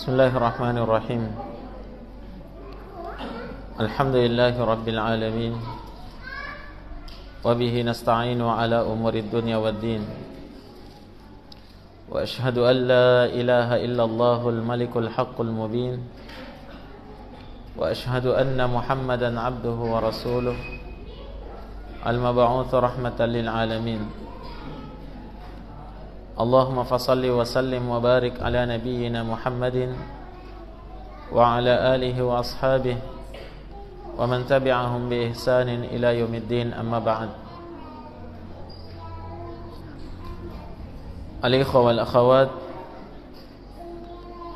Bismillahirrahmanirrahim. Alhamdulillahi rabbil alamin. Wa bihi nasta'inu ala umurid dunya waddin. Wa ashhadu an la ilaha illallahul malikul haqqul mubin. Wa ashhadu anna Muhammadan abduhu wa rasuluh al-mab'uts rahmatan lil alamin. Allahumma fasalli wa sallim wa barik ala nabiyyina Muhammadin wa ala alihi wa ashabihi wa man tabi'ahum bi ihsanin ila yaumiddin, amma ba'd. Al-ikhwa wal akhawat,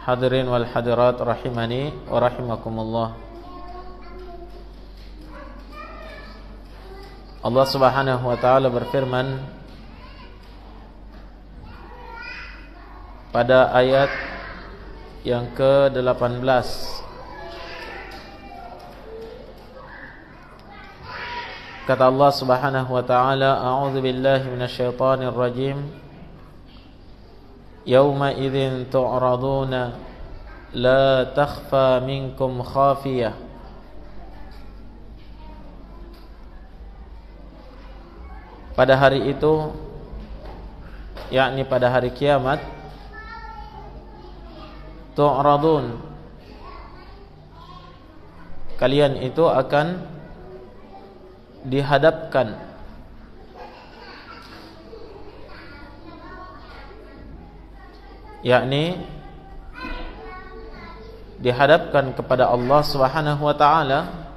hadirin wal hadirat rahimani wa rahimakumullah. Allah Subhanahu wa taala berfirman pada ayat yang ke-18, kata Allah Subhanahu wa taala, a'udzu billahi minasyaitonir rajim, yauma idzin tu'raduna la takhfa minkum khafiyah. Pada hari itu, yakni pada hari kiamat, tu'radun, kalian itu akan dihadapkan yakni dihadapkan kepada Allah Subhanahu wa taala,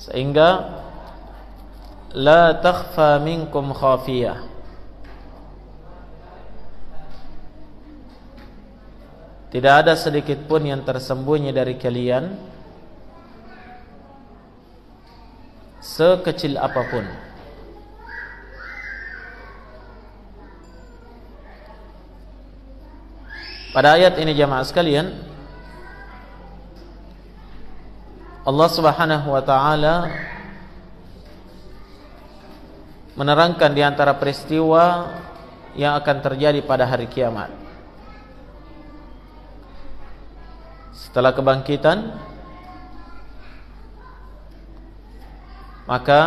sehingga la takhfa minkum khafiyah, tidak ada sedikit pun yang tersembunyi dari kalian, sekecil apapun. Pada ayat ini jamaah sekalian, Allah Subhanahu wa taala menerangkan di antara peristiwa yang akan terjadi pada hari kiamat. Setelah kebangkitan, maka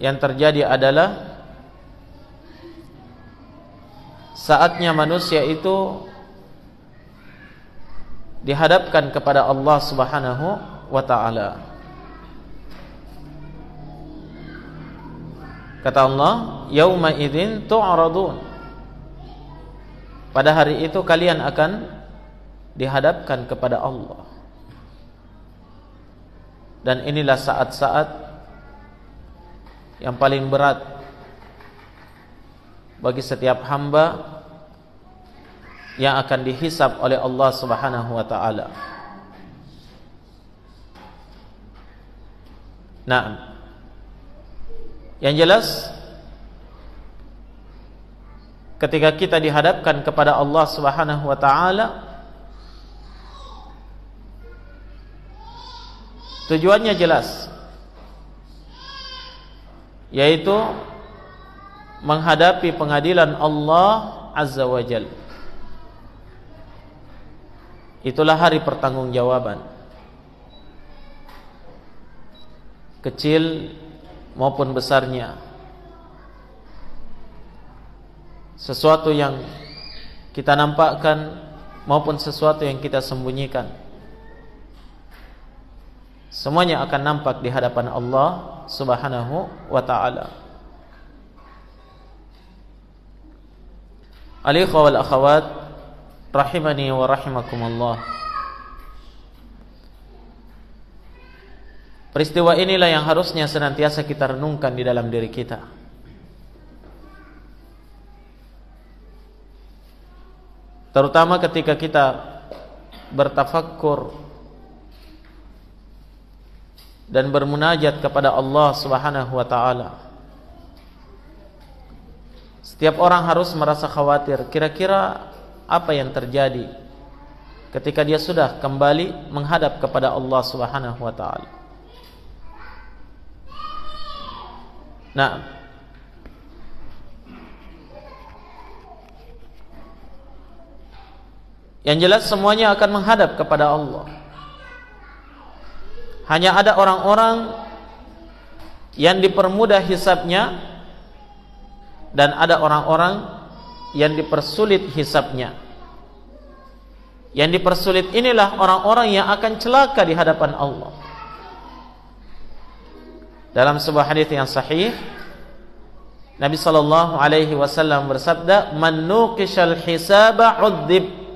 yang terjadi adalah saatnya manusia itu dihadapkan kepada Allah Subhanahu wa taala. Kata Allah, yauma idzin tu'radun, pada hari itu kalian akan dihadapkan kepada Allah. Dan inilah saat-saat yang paling berat bagi setiap hamba yang akan dihisab oleh Allah Subhanahu wa taala. Nah, yang jelas ketika kita dihadapkan kepada Allah Subhanahu wa taala, tujuannya jelas, yaitu menghadapi pengadilan Allah Azza wa Jalla. Itulah hari pertanggungjawaban, kecil maupun besarnya, sesuatu yang kita nampakkan maupun sesuatu yang kita sembunyikan, semuanya akan nampak di hadapan Allah Subhanahu wa taala. Al-ikhwa wal akhawat rahimani wa rahimakumullah. Peristiwa inilah yang harusnya senantiasa kita renungkan di dalam diri kita. Terutama ketika kita bertafakkur dan bermunajat kepada Allah Subhanahu wa taala. Setiap orang harus merasa khawatir, kira-kira apa yang terjadi ketika dia sudah kembali menghadap kepada Allah Subhanahu wa taala. Nah, Yang jelas semuanya akan menghadap kepada Allah. Hanya ada orang-orang yang dipermudah hisabnya, dan ada orang-orang yang dipersulit hisabnya. Yang dipersulit inilah orang-orang yang akan celaka di hadapan Allah. Dalam sebuah hadis yang sahih, Nabi sallallahu alaihi wasallam bersabda, "Man nuqishal hisaba 'udzib."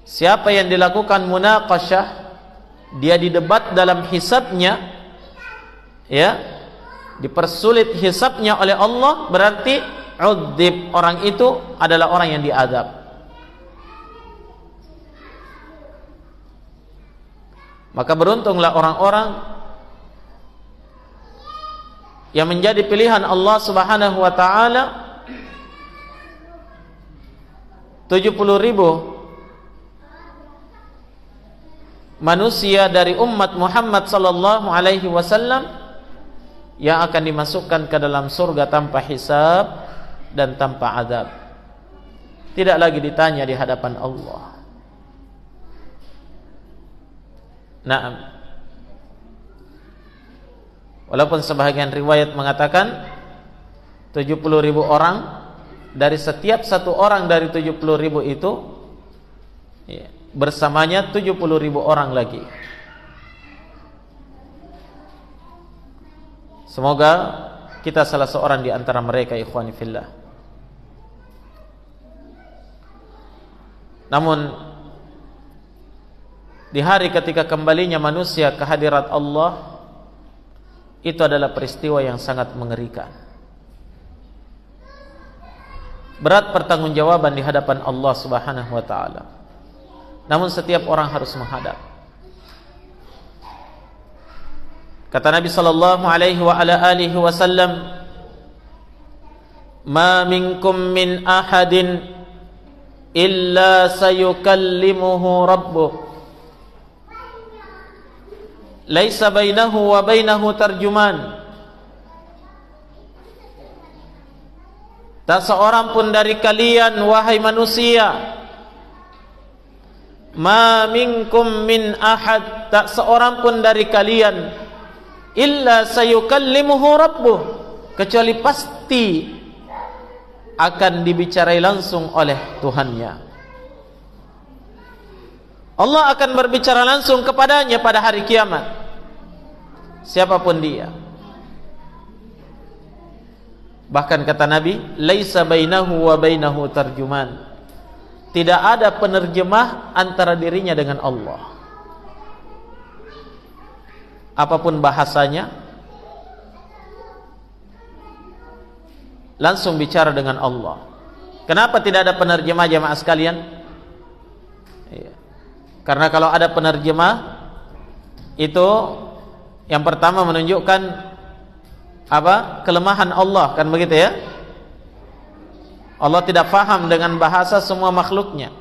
Siapa yang dilakukan munaqasyah, dia didebat dalam hisabnya, ya, dipersulit hisabnya oleh Allah, berarti udzib, orang itu adalah orang yang diazab. Maka beruntunglah orang-orang yang menjadi pilihan Allah Subhanahu wa taala. 70.000 manusia dari umat Muhammad sallallahu alaihi wasallam yang akan dimasukkan ke dalam surga tanpa hisab dan tanpa azab. Tidak lagi ditanya di hadapan Allah. Naam. Walaupun sebahagian riwayat mengatakan 70.000 orang, dari setiap satu orang dari 70.000 itu, ya, bersamanya 70.000 orang lagi. Semoga kita salah seorang di antara mereka, ikhwani fillah. Namun di hari ketika kembalinya manusia ke hadirat Allah, itu adalah peristiwa yang sangat mengerikan. Berat pertanggungjawaban di hadapan Allah Subhanahu wa taala. Namun setiap orang harus menghadap. Kata Nabi sallallahu alaihi wa ala alihi wasallam, "Ma minkum min ahadin illa sayukallimuhu rabbuh. Laisa bainahu wa bainahu tarjuman." Tak seorang pun dari kalian, wahai manusia, ma minkum min ahad, tak seorang pun dari kalian, illa sayukallimuhu rabbuh, kecuali pasti akan dibicarai langsung oleh Tuhannya. Allah akan berbicara langsung kepadanya pada hari kiamat, siapapun dia. Bahkan kata Nabi, laisa bainahu wa bainahu tarjuman, tidak ada penerjemah antara dirinya dengan Allah. Apapun bahasanya, langsung bicara dengan Allah. Kenapa tidak ada penerjemah, jamaah sekalian? Karena kalau ada penerjemah, itu yang pertama menunjukkan apa? Kelemahan Allah, kan begitu ya? Allah tidak faham dengan bahasa semua makhluknya.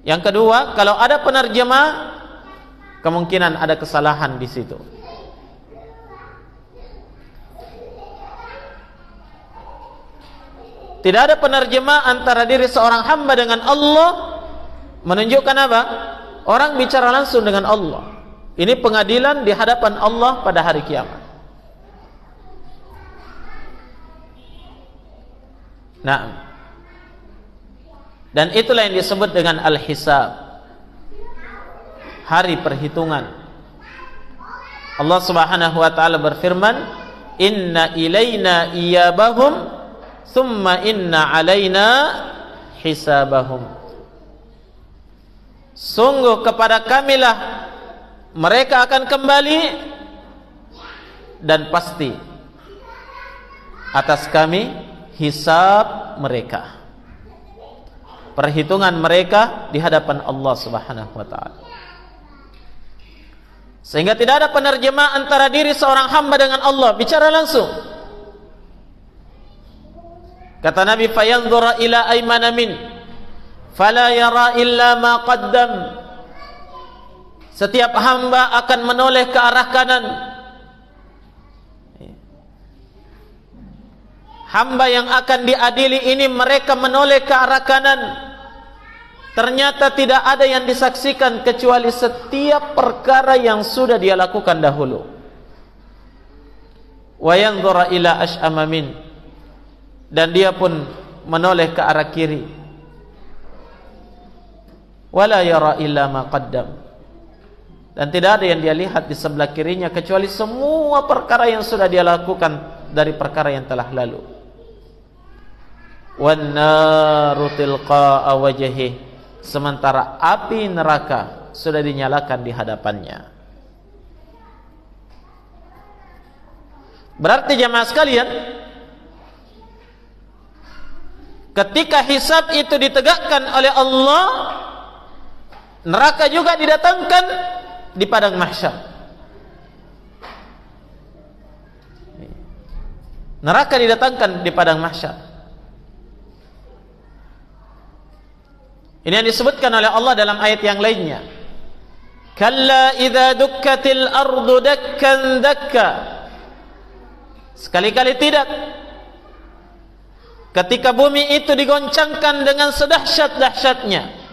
Yang kedua, kalau ada penerjemah, kemungkinan ada kesalahan di situ. Tidak ada penerjemah antara diri seorang hamba dengan Allah, menunjukkan apa? Orang bicara langsung dengan Allah. Ini pengadilan di hadapan Allah pada hari kiamat. Nah, dan itulah yang disebut dengan al-hisab, hari perhitungan. Allah Subhanahu wa taala berfirman, "Inna ilaina iyabahum, thumma inna alaina hisabahum." Sungguh kepada kamilah mereka akan kembali, dan pasti atas kami hisab mereka, perhitungan mereka di hadapan Allah Subhanahu wa taala. Sehingga tidak ada penerjemah antara diri seorang hamba dengan Allah, bicara langsung. Kata Nabi, fayanzura ila aymana min fala yara illa ma qaddam. Setiap hamba akan menoleh ke arah kanan, hamba yang akan diadili ini mereka menoleh ke arah kanan, ternyata tidak ada yang disaksikan kecuali setiap perkara yang sudah dia lakukan dahulu. Wa yanzura ila ash'ama min, dan dia pun menoleh ke arah kiri. Wala yara illa ma qaddam, dan tidak ada yang dia lihat di sebelah kirinya kecuali semua perkara yang sudah dia lakukan dari perkara yang telah lalu. Wan naru tilqa'a wajhihi, sementara api neraka sudah dinyalakan di hadapannya. Berarti jemaah sekalian, ketika hisab itu ditegakkan oleh Allah, neraka juga didatangkan di padang mahsyar. Neraka didatangkan di padang mahsyar. Ini yang disebutkan oleh Allah dalam ayat yang lainnya. Kalla idza dukkatil ardu dakkan dakka. Sekali-kali tidak. Ketika bumi itu digoncangkan dengan sedahsyat-dahsyatnya.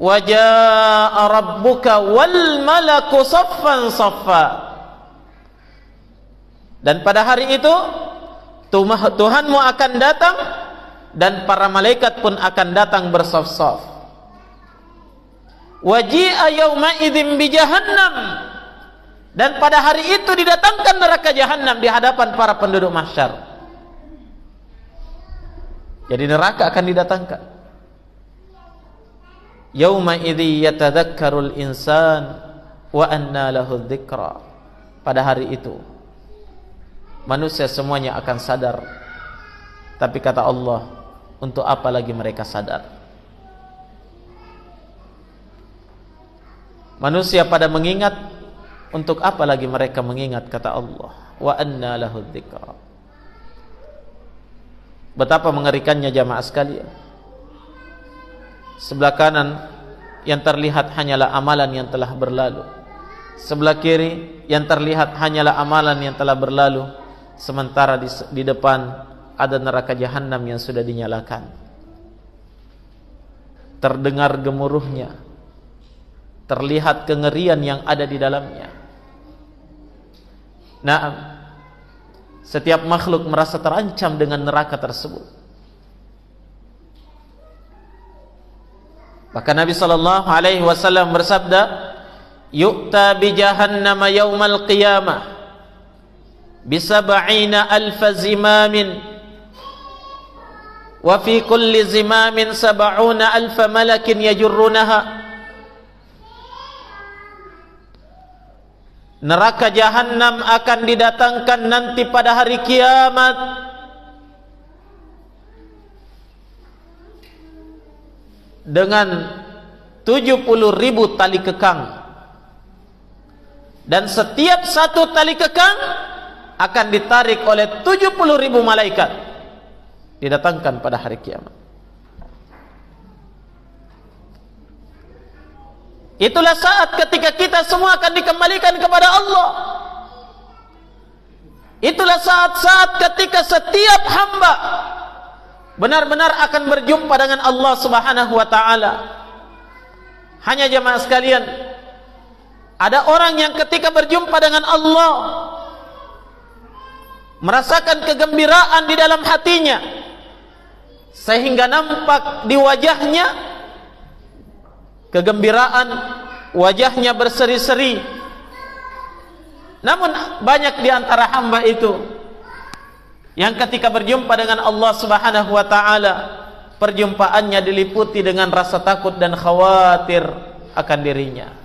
Wa jaa rabbuka wal malaku saffan saffa. Dan pada hari itu Tuhanmu akan datang dan para malaikat pun akan datang bersaf-saf. Waji'a yauma idzin bi jahannam, dan pada hari itu didatangkan neraka jahanam di hadapan para penduduk mahsyar. Jadi neraka akan didatangkan. Yauma idzi yatadzakkarul insan wa anna lahu dzikra. Pada hari itu manusia semuanya akan sadar. Tapi kata Allah, untuk apa lagi mereka sadar? Manusia pada mengingat, untuk apa lagi mereka mengingat, kata Allah. Wa anna lahu dzikra. Betapa mengerikannya jamaah sekalian. Sebelah kanan yang terlihat hanyalah amalan yang telah berlalu. Sebelah kiri yang terlihat hanyalah amalan yang telah berlalu. Sementara di depan ada neraka jahanam yang sudah dinyalakan. Terdengar gemuruhnya, terlihat kengerian yang ada di dalamnya. Nah, setiap makhluk merasa terancam dengan neraka tersebut. Maka Nabi sallallahu alaihi wasallam bersabda, "Yu'ta bi jahannama yaumal qiyamah bi 70,000 zimamin wa fi kulli zimamin 70,000 malakin yajurrunaha." Neraka jahanam akan didatangkan nanti pada hari kiamat dengan 70.000 tali kekang, dan setiap satu tali kekang akan ditarik oleh 70.000 malaikat, didatangkan pada hari kiamat. Itulah saat ketika kita semua akan dikembalikan kepada Allah. Itulah saat-saat ketika setiap hamba benar-benar akan berjumpa dengan Allah Subhanahu wa ta'ala. Hanya jemaah sekalian, ada orang yang ketika berjumpa dengan Allah merasakan kegembiraan di dalam hatinya, sehingga nampak di wajahnya kegembiraan, wajahnya berseri-seri. Namun banyak di antara hamba itu yang ketika berjumpa dengan Allah Subhanahu wa ta'ala, perjumpaannya diliputi dengan rasa takut dan khawatir akan dirinya.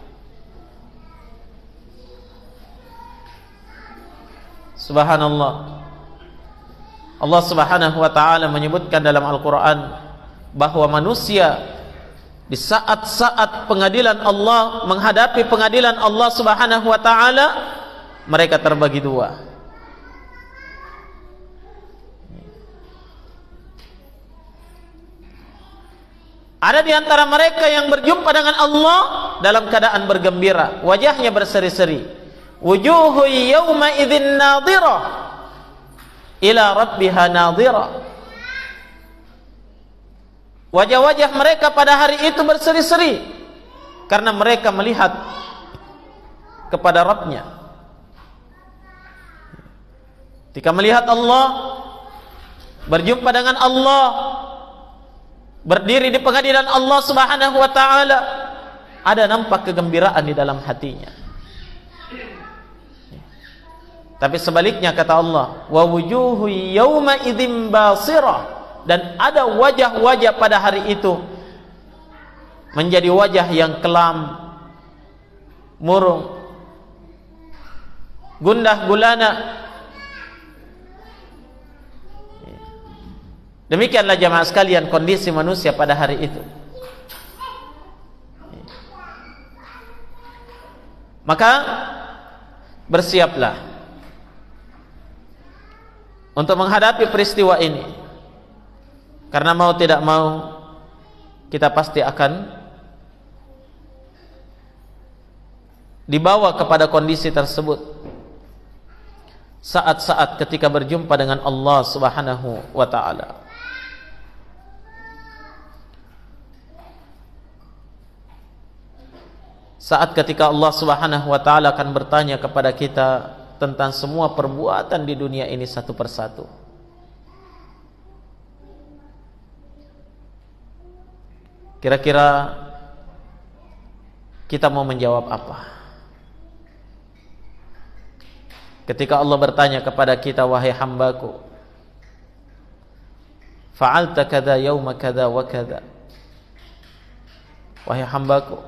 Subhanallah, Allah Subhanahu wa ta'ala menyebutkan dalam Al-Quran bahwa manusia di saat-saat pengadilan Allah, menghadapi pengadilan Allah Subhanahu wa ta'ala, mereka terbagi dua. Ada di antara mereka yang berjumpa dengan Allah dalam keadaan bergembira, wajahnya berseri-seri. Wujuhu yawma idzin nadhirah ila rabbiha nadhira. Wajah-wajah mereka pada hari itu berseri-seri karena mereka melihat kepada Rabbnya. Ketika melihat Allah, berjumpa dengan Allah, berdiri di pengadilan Allah Subhanahu wa taala, ada nampak kegembiraan di dalam hatinya. Tapi sebaliknya kata Allah, wa wujuhu yawma idzin basirah, dan ada wajah-wajah pada hari itu menjadi wajah yang kelam, murung, gundah gulana. Demikianlah jamaah sekalian kondisi manusia pada hari itu. Maka bersiaplah untuk menghadapi peristiwa ini. Karena mau tidak mau kita pasti akan dibawa kepada kondisi tersebut saat-saat ketika berjumpa dengan Allah Subhanahu wa taala. Saat ketika Allah Subhanahu wa taala akan bertanya kepada kita tentang semua perbuatan di dunia ini satu persatu. Kira-kira kita mau menjawab apa? Ketika Allah bertanya kepada kita, wahai hambaku, fa'alta kada yauma kada wa kada. Wahai hambaku,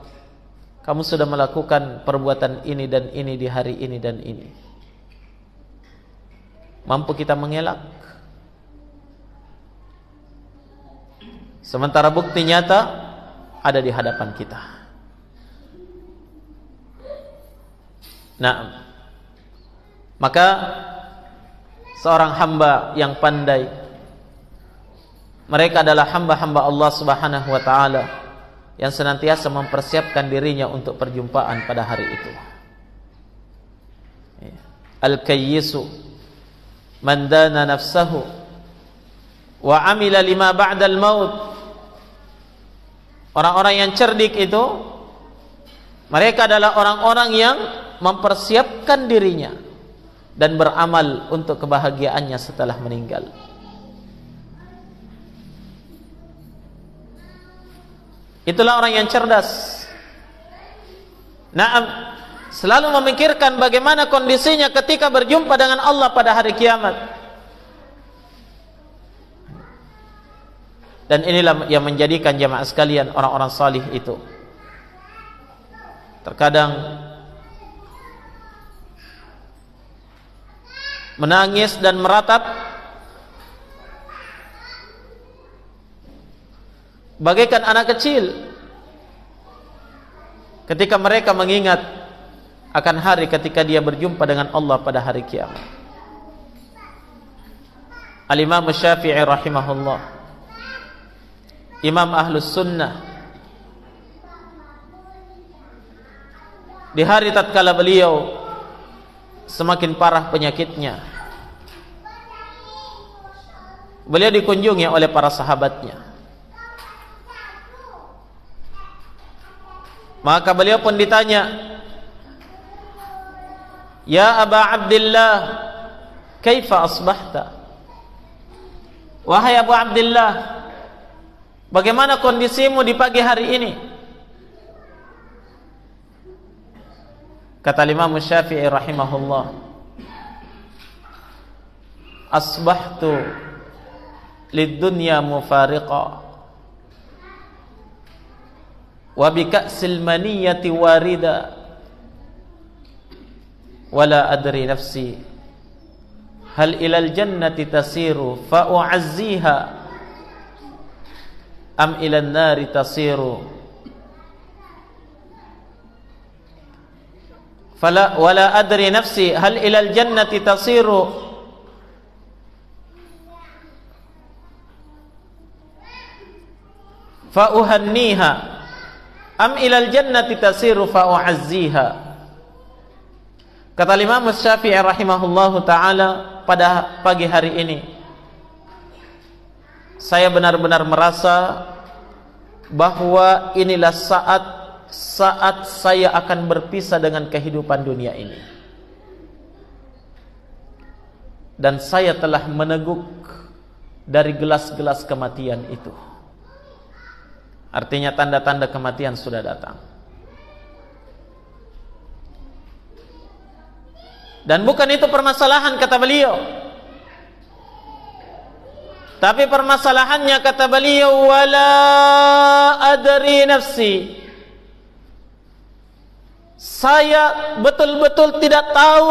kamu sudah melakukan perbuatan ini dan ini di hari ini dan ini. Mampu kita mengelak? Sementara bukti nyata ada di hadapan kita. Nah, maka seorang hamba yang pandai, mereka adalah hamba-hamba Allah Subhanahu wa taala yang senantiasa mempersiapkan dirinya untuk perjumpaan pada hari itu. Al-kayyisu man dana nafsahu wa amila lima ba'dal maut. Orang-orang yang cerdik itu, mereka adalah orang-orang yang mempersiapkan dirinya dan beramal untuk kebahagiaannya setelah meninggal. Itulah orang yang cerdas. Naam, selalu memikirkan bagaimana kondisinya ketika berjumpa dengan Allah pada hari kiamat. Dan inilah yang menjadikan jamaah sekalian orang-orang salih itu terkadang menangis dan meratap bagaikan anak kecil ketika mereka mengingat akan hari ketika dia berjumpa dengan Allah pada hari kiamat. Al-Imam Syafi'i rahimahullah, Imam Ahlus Sunnah, di hari tatkala beliau semakin parah penyakitnya, beliau dikunjungi oleh para sahabatnya. Maka beliau pun ditanya, "Ya Aba Abdillah, kaifa asbahta?" Wahai Abu Abdillah, bagaimana kondisimu di pagi hari ini? Kata Imam Syafi'i rahimahullah, asbahtu lid-dunya mufariqa wa bi ka'sil maniyati warida wala adri nafsi hal ilal jannati tasiru fa u'azziha am ilan nari tasiru fala wala adri nafsi hal ilal jannati tasiru fa uhanniha am ilal jannati tasiru fa u'azziha. Kata Imam Syafi'i rahimahullahu taala, pada pagi hari ini saya benar-benar merasa bahwa inilah saat saya akan berpisah dengan kehidupan dunia ini, dan saya telah meneguk dari gelas-gelas kematian itu. Artinya tanda-tanda kematian sudah datang. Dan bukan itu permasalahan, kata beliau. Tapi permasalahannya, kata beliau, wala adri nafsi, saya betul-betul tidak tahu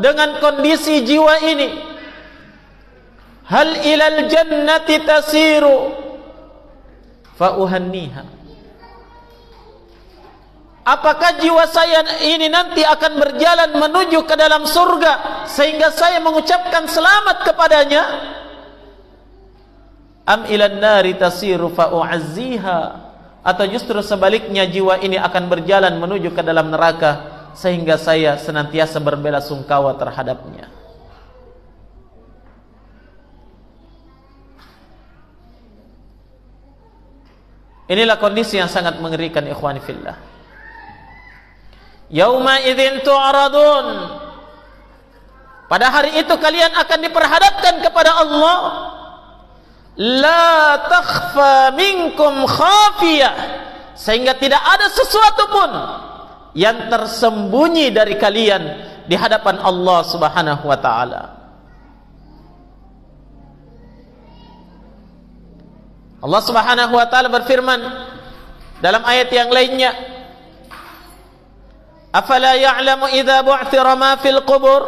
dengan kondisi jiwa ini. Hal ilal jannati tasiru fa uhanniha. Apakah jiwa saya ini nanti akan berjalan menuju ke dalam surga sehingga saya mengucapkan selamat kepadanya? Am ilan nari tasiru fa u'azziha, atau justru sebaliknya jiwa ini akan berjalan menuju ke dalam neraka sehingga saya senantiasa berbela sungkawa terhadapnya. Inilah kondisi yang sangat mengerikan, ikhwani fillah. Yauma idzin tu'radun, pada hari itu kalian akan diperhadapkan kepada Allah. La takhfa minkum khafiyah, sehingga tidak ada sesuatu pun yang tersembunyi dari kalian di hadapan Allah Subhanahu wa taala. Allah Subhanahu wa taala berfirman dalam ayat yang lainnya, afala ya'lamu idza bu'thira ma fil qubur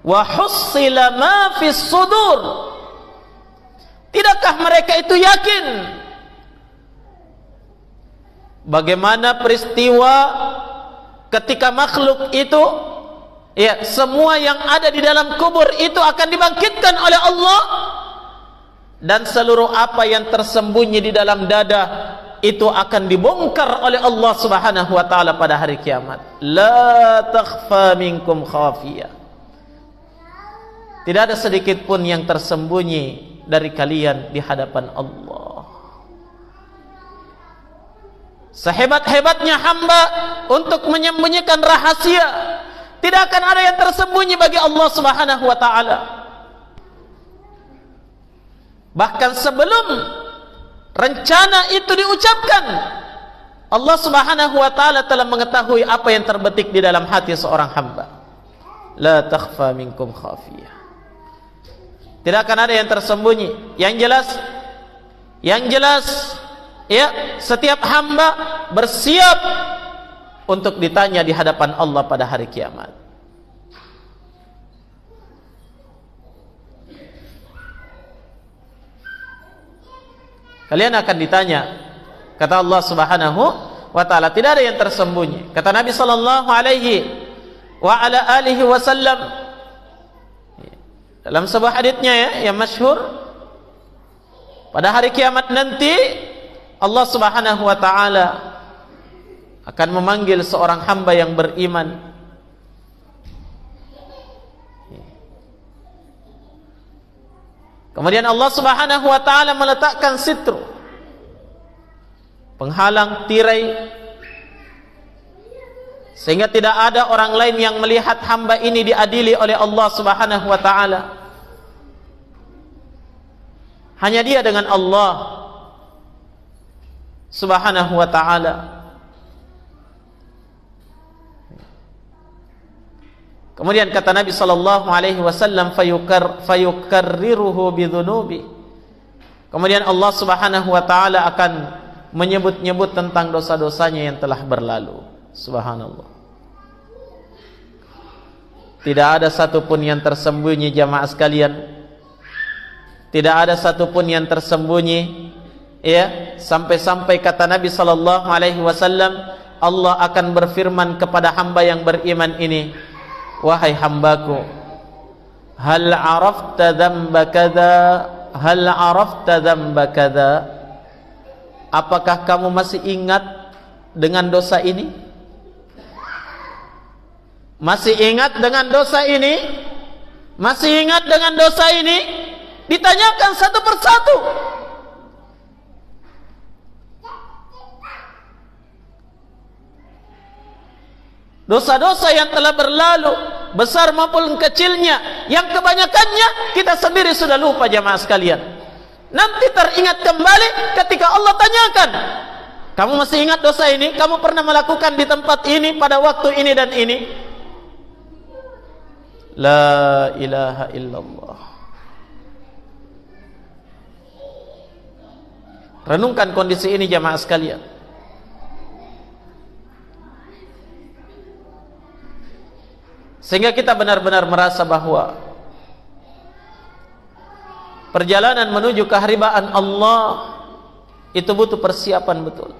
wa hussila ma fis sudur. Tidakkah mereka itu yakin bagaimana peristiwa ketika makhluk itu, ya, semua yang ada di dalam kubur itu akan dibangkitkan oleh Allah, dan seluruh apa yang tersembunyi di dalam dada itu akan dibongkar oleh Allah Subhanahu wa taala pada hari kiamat. La takhfa minkum khafiyah, tidak ada sedikit pun yang tersembunyi dari kalian di hadapan Allah. Sehebat-hebatnya hamba untuk menyembunyikan rahasia, tidak akan ada yang tersembunyi bagi Allah Subhanahu wa taala. Bahkan sebelum rencana itu diucapkan, Allah Subhanahu wa taala telah mengetahui apa yang terbetik di dalam hati seorang hamba. La takhfa minkum khafiyah, tidak akan ada yang tersembunyi. Yang jelas, ya, setiap hamba bersiap untuk ditanya di hadapan Allah pada hari kiamat. Kalian akan ditanya, kata Allah Subhanahu wa taala, tidak ada yang tersembunyi. Kata Nabi sallallahu alaihi wa ala alihi wasallam dalam sebuah haditsnya, ya, yang masyhur, pada hari kiamat nanti Allah Subhanahu wa taala akan memanggil seorang hamba yang beriman. Kemudian Allah Subhanahu wa taala meletakkan sitru, penghalang, tirai, sehingga tidak ada orang lain yang melihat hamba ini diadili oleh Allah Subhanahu wa taala. Hanya dia dengan Allah Subhanahu wa taala. Kemudian kata Nabi sallallahu alaihi wasallam, fayukarriruhu bidzunubi. Kemudian Allah Subhanahu wa taala akan menyebut-nyebut tentang dosa-dosanya yang telah berlalu. Subhanallah. Tidak ada satupun yang tersembunyi, jamaah sekalian. Tidak ada satupun yang tersembunyi, ya, sampai-sampai kata Nabi sallallahu alaihi wasallam, Allah akan berfirman kepada hamba yang beriman ini, wahai hambaku, hal arafta dzamba kadza, hal arafta dzamba kadza, apakah kamu masih ingat dengan dosa ini? Masih ingat dengan dosa ini? Masih ingat dengan dosa ini? Ditanyakan satu persatu. Dosa-dosa yang telah berlalu, besar maupun kecilnya, yang kebanyakannya kita sendiri sudah lupa jamaah sekalian. Nanti teringat kembali ketika Allah tanyakan, kamu masih ingat dosa ini? Kamu pernah melakukan di tempat ini pada waktu ini dan ini? La ilaha illallah. Renungkan kondisi ini jamaah sekalian. Sehingga kita benar-benar merasa bahwa perjalanan menuju keharibaan Allah itu butuh persiapan betul.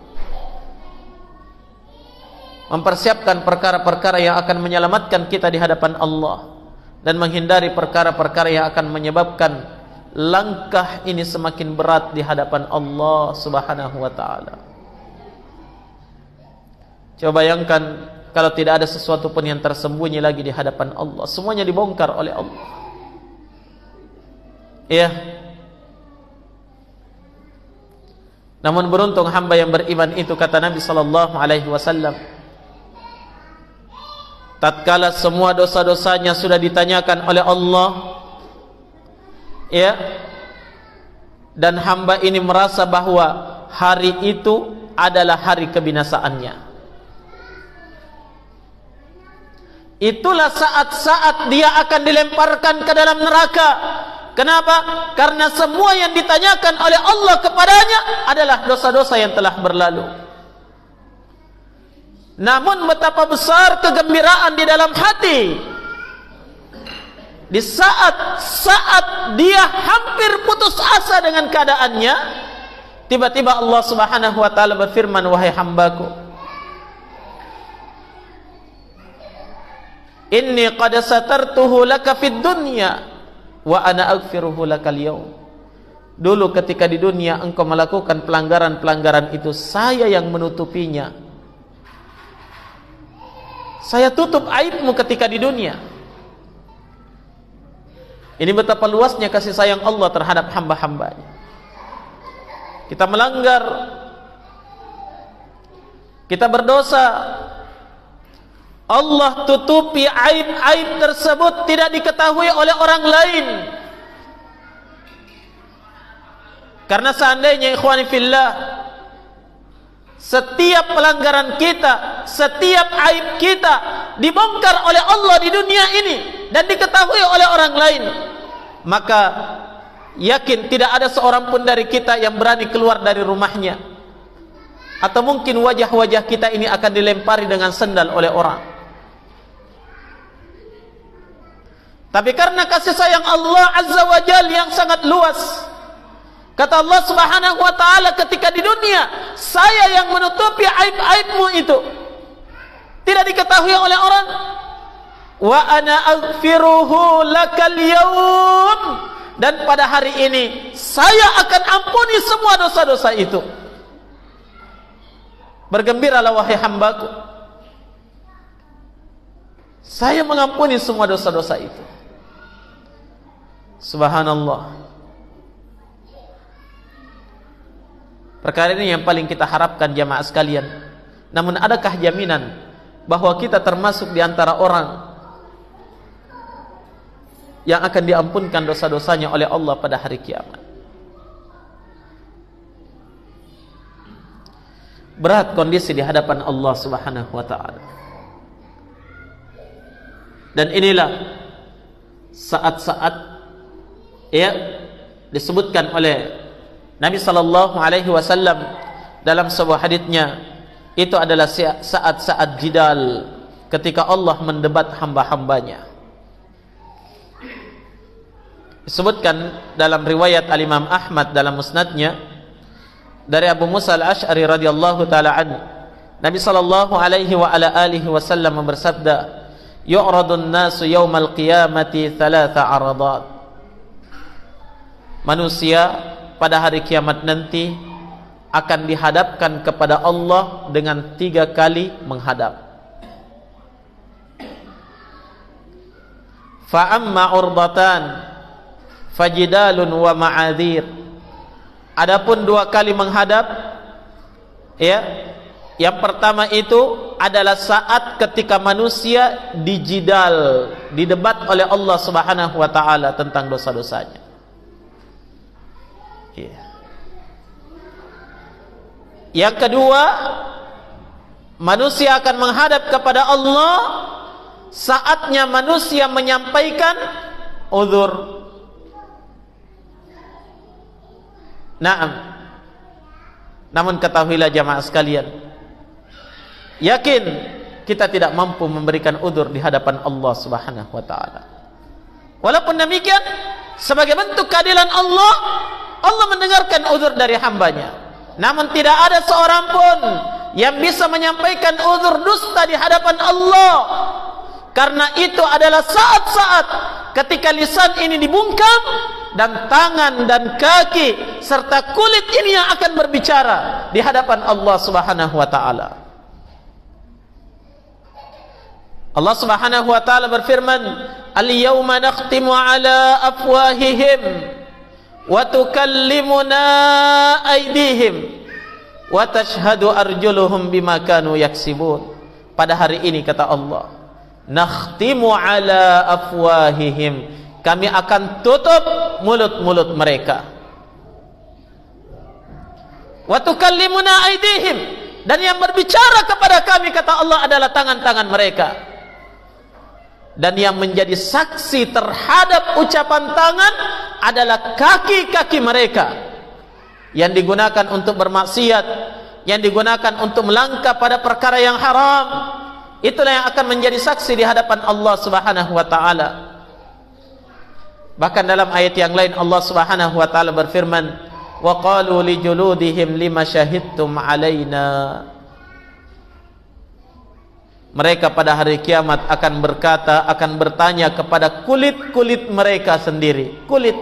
Mempersiapkan perkara-perkara yang akan menyelamatkan kita di hadapan Allah dan menghindari perkara-perkara yang akan menyebabkan langkah ini semakin berat di hadapan Allah Subhanahu wa taala. Coba bayangkan kalau tidak ada sesuatu pun yang tersembunyi lagi di hadapan Allah, semuanya dibongkar oleh Allah. Iya. Namun beruntung hamba yang beriman itu, kata Nabi sallallahu alaihi wasallam, tatkala semua dosa-dosanya sudah ditanyakan oleh Allah, ya, dan hamba ini merasa bahwa hari itu adalah hari kebinasaannya, itulah saat-saat dia akan dilemparkan ke dalam neraka. Kenapa? Karena semua yang ditanyakan oleh Allah kepadanya adalah dosa-dosa yang telah berlalu. Namun betapa besar kegembiraan di dalam hati di saat dia hampir putus asa dengan keadaannya, tiba-tiba Allah Subhanahu wa taala berfirman, wahai hambaku, inni qad satartuhu laka fid dunya wa ana aghfiruhu lakal yaum. Dulu ketika di dunia engkau melakukan pelanggaran-pelanggaran itu, saya yang menutupinya. Saya tutup aibmu ketika di dunia. Ini betapa luasnya kasih sayang Allah terhadap hamba-hambanya. Kita melanggar, kita berdosa, Allah tutupi aib-aib tersebut, tidak diketahui oleh orang lain. Karena seandainya ikhwani fillah, setiap pelanggaran kita, setiap aib kita dibongkar oleh Allah di dunia ini dan diketahui oleh orang lain, maka yakin tidak ada seorang pun dari kita yang berani keluar dari rumahnya, atau mungkin wajah-wajah kita ini akan dilempari dengan sendal oleh orang. Tapi karena kasih sayang Allah Azza wa Jalla yang sangat luas, kata Allah Subhanahu wa taala ketika di dunia, saya yang menutupi aib-aibmu itu, tidak diketahui oleh orang. Wa ana aghfiruhu lakal yaum, dan pada hari ini saya akan ampuni semua dosa-dosa itu. Bergembiralah wahai hambaku, saya mengampuni semua dosa-dosa itu. Subhanallah. Perkara ini yang paling kita harapkan jamaah sekalian. Namun adakah jaminan bahwa kita termasuk di antara orang yang akan diampunkan dosa-dosanya oleh Allah pada hari kiamat? Berat kondisi di hadapan Allah Subhanahu wa taala. Dan inilah saat-saat disebutkan oleh Nabi sallallahu alaihi wasallam dalam sebuah haditsnya, itu adalah saat-saat jidal, ketika Allah mendebat hamba-hambanya. Disebutkan dalam riwayat Al-Imam Ahmad dalam musnadnya dari Abu Musa Al-Asy'ari radhiyallahu taala anhu, Nabi sallallahu alaihi wa ala alihi wasallam bersabda, yu'radun nasu yaumal qiyamati thalatha aradat. Manusia pada hari kiamat nanti akan dihadapkan kepada Allah dengan 3 kali menghadap. Fa amma urdatan fajidalun wa ma'adzir. Adapun dua kali menghadap, ya, yang pertama itu adalah saat ketika manusia dijidal, didebat oleh Allah Subhanahu wa taala tentang dosa-dosanya. Ya. Yang kedua, manusia akan menghadap kepada Allah saatnya manusia menyampaikan uzur. Naam. Namun ketahuilah jamaah sekalian, yakin kita tidak mampu memberikan uzur di hadapan Allah Subhanahu wa taala. Walaupun demikian, sebagai bentuk keadilan Allah, Allah mendengarkan uzur dari hambanya. Namun tidak ada seorang pun yang bisa menyampaikan uzur dusta di hadapan Allah. Karena itu adalah saat-saat ketika lisan ini dibungkam dan tangan dan kaki serta kulit ini yang akan berbicara di hadapan Allah Subhanahu wa taala. Allah Subhanahu wa taala berfirman, "Al-yauma nakhtimu ala afwahihim wa tukallimuna aydihim wa tashhadu arjuluhum bima kanu yaksibun." Pada hari ini kata Allah, nakhtimu ala afwahihim, kami akan tutup mulut-mulut mereka. Wa tukallimuna aydihim, dan yang berbicara kepada kami kata Allah adalah tangan-tangan mereka. Dan yang menjadi saksi terhadap ucapan tangan adalah kaki-kaki mereka yang digunakan untuk bermaksiat, yang digunakan untuk melangkah pada perkara yang haram. Itulah yang akan menjadi saksi di hadapan Allah Subhanahu wa taala. Bahkan dalam ayat yang lain Allah Subhanahu wa taala berfirman, wa qalu li juludihim lima syahidtum alaina. Mereka pada hari kiamat akan berkata, akan bertanya kepada kulit-kulit mereka sendiri, kulit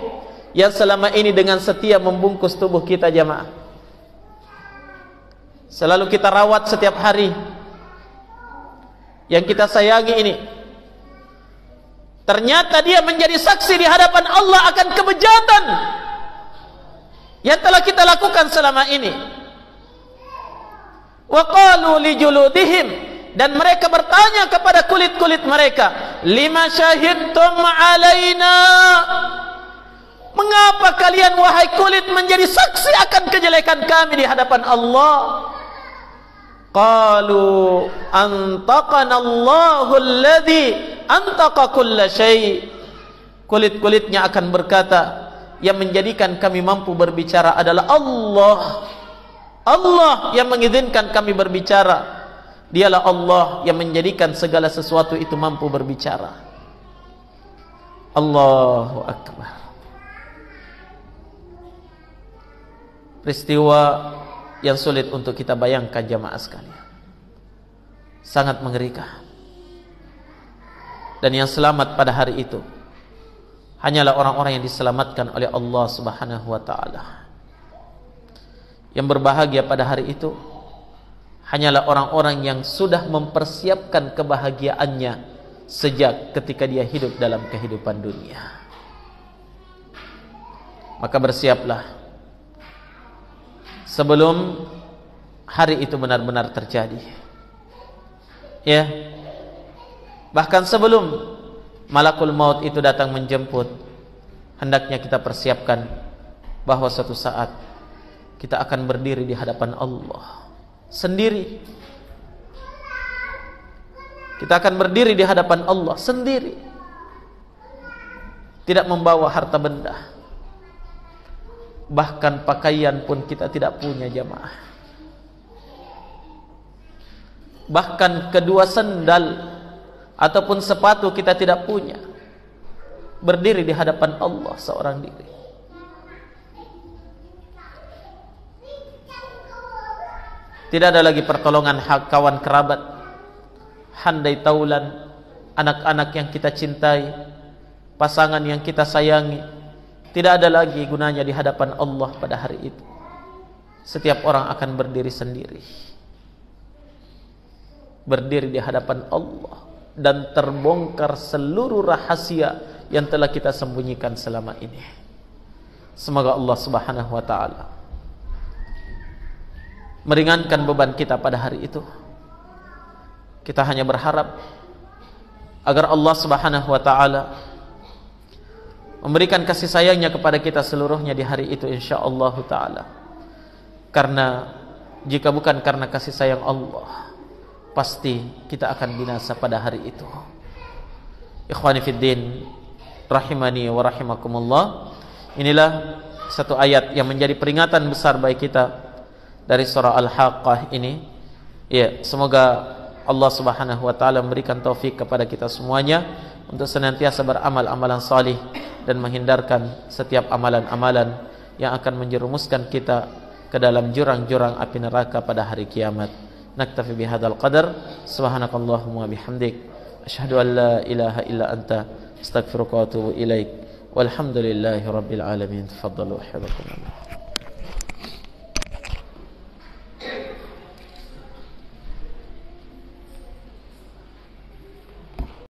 yang selama ini dengan setia membungkus tubuh kita jamaah, selalu kita rawat setiap hari, yang kita sayangi ini, ternyata dia menjadi saksi di hadapan Allah akan kebejatan yang telah kita lakukan selama ini. Wa qalu li juludihim, dan mereka bertanya kepada kulit-kulit mereka, lima syahidtum alaina, mengapa kalian wahai kulit menjadi saksi akan kejelekan kami di hadapan Allah? Qalu antaqana Allahu alladhi antaqa kulla syai'. Kulit-kulitnya akan berkata, yang menjadikan kami mampu berbicara adalah Allah. Allah yang mengizinkan kami berbicara. Dialah Allah yang menjadikan segala sesuatu itu mampu berbicara. Allahu Akbar. Peristiwa yang sulit untuk kita bayangkan jamaah sekalian, sangat mengerikan. Dan yang selamat pada hari itu hanyalah orang-orang yang diselamatkan oleh Allah Subhanahu wa taala. Yang berbahagia pada hari itu hanyalah orang-orang yang sudah mempersiapkan kebahagiaannya sejak ketika dia hidup dalam kehidupan dunia. Maka bersiaplah sebelum hari itu benar-benar terjadi. Ya. Bahkan sebelum malakul maut itu datang menjemput, hendaknya kita persiapkan bahwa suatu saat kita akan berdiri di hadapan Allah sendiri. Kita akan berdiri di hadapan Allah sendiri, tidak membawa harta benda, bahkan pakaian pun kita tidak punya jamaah. Bahkan kedua sendal ataupun sepatu kita tidak punya. Berdiri di hadapan Allah seorang diri. Tidak ada lagi pertolongan hak kawan kerabat, handai taulan, anak-anak yang kita cintai, pasangan yang kita sayangi. Tidak ada lagi gunanya di hadapan Allah pada hari itu. Setiap orang akan berdiri sendiri, berdiri di hadapan Allah dan terbongkar seluruh rahasia yang telah kita sembunyikan selama ini. Semoga Allah Subhanahu wa taala meringankan beban kita pada hari itu. Kita hanya berharap agar Allah Subhanahu wa taala memberikan kasih sayangnya kepada kita seluruhnya di hari itu insyaallah taala. Karena jika bukan karena kasih sayang Allah, pasti kita akan binasa pada hari itu. Ikhwani fiddin, rahimani wa rahimakumullah. Inilah satu ayat yang menjadi peringatan besar bagi kita dari surah Al-Haqqah ini. Ya, semoga Allah Subhanahu wa taala memberikan taufik kepada kita semuanya untuk senantiasa beramal amalan salih dan menghindarkan setiap amalan-amalan yang akan menjerumuskan kita ke dalam jurang-jurang api neraka pada hari kiamat. Naktafi bihadzal qadar. Subhanakallahumma bihamdik, asyhadu an la ilaha illa anta, astaghfiruka wa atubu ilaik. Walhamdulillahi rabbil alamin. Tafaddalu hafizakumullah.